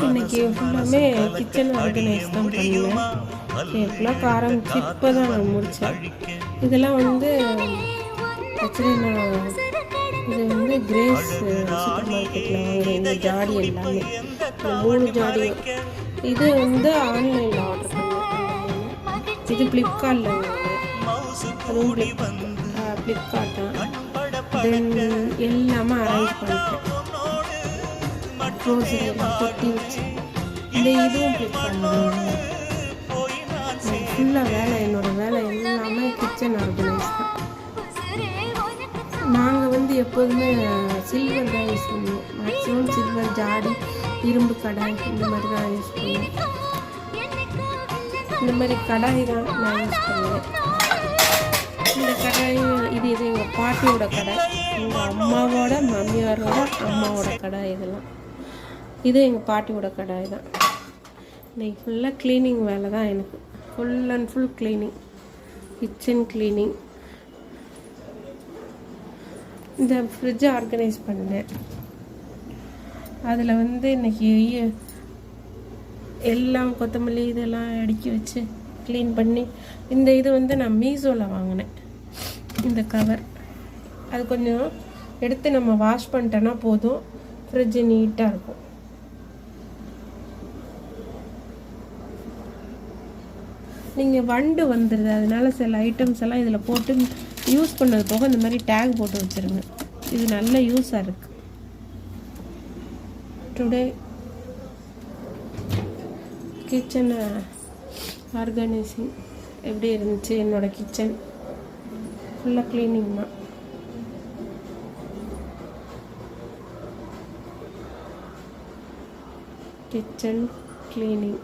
இன்னைக்கு ஃபுல்லாமே kitchen organise தான் பண்ணுவேன். ஃபுல்லாக ஆரம்பிச்சு இப்போ தான் நான் முடித்தேன். இதெல்லாம் வந்து ஆக்சுவலி நான் இது வந்து கிரேஸ் சூப்பர் மார்க்கெட்டில் வாங்கினேன். இந்த ஜாடி எல்லாமே 3 ஜாடி. இது வந்து ஆன்லைனில் ஆர்டர் பண்ணேன். இது ஃப்ளிப்கார்ட்டில் வாங்கினேன். அதுவும் ஃப்ளிப்கார்ட் தான். தென் எல்லாமே அரேஞ்ச் பண்ணிட்டேன். க்ளோஸர் எல்லாம் கொட்டி வச்சு இந்த இதுவும் ஃப்ளிப்கார்ட் தான். ஃபுல்லாக வேலை, என்னோடய வேலை எல்லாமே கிச்சன் ஆர்கனைஸ் தான். நாங்கள் வந்து எப்போதுமே சில்வர் தான் யூஸ் பண்ணுவோம். மேக்ஸிமம் சில்வர் ஜாடி, இரும்பு கடாய் இந்த மாதிரி தான் யூஸ் பண்ணுவோம். இந்த மாதிரி கடாய் தான் நான் யூஸ் பண்ணுவேன். இந்த கடாய் இது எங்கள் பாட்டியோட கடாய், எங்கள் அம்மாவோட மாமியாரோட அம்மாவோட கடாய். இதெல்லாம் இது எங்கள் பாட்டியோட கடாய் தான். இன்னைக்கு ஃபுல்லாக க்ளீனிங் வேலை தான் எனக்கு. Full and full cleaning, kitchen cleaning. இந்த ஃப்ரிட்ஜை ஆர்கனைஸ் பண்ணேன். அதில் வந்து இன்றைக்கி எல்லாம் கொத்தமல்லி இதெல்லாம் அடுக்கி வச்சு க்ளீன் பண்ணி, இந்த இது வந்து நான் மீஷோவில் வாங்கினேன். இந்த கவர் அது கொஞ்சம் எடுத்து நம்ம வாஷ் பண்ணிட்டோன்னா போதும், ஃப்ரிட்ஜு நீட்டாக இருக்கும். நீங்கள் வண்டு வந்துடுது, அதனால சில ஐட்டம்ஸ் எல்லாம் இதில் போட்டு யூஸ் பண்ணது போக இந்த மாதிரி டேக் போட்டு வச்சுருங்க. இது நல்ல யூஸாக இருக்குது. டுடே கிச்சன் ஆர்கனைசிங் எப்படி இருந்துச்சு? என்னோடய கிச்சன் ஃபுல்லாக க்ளீனிங் தான். Kitchen cleaning.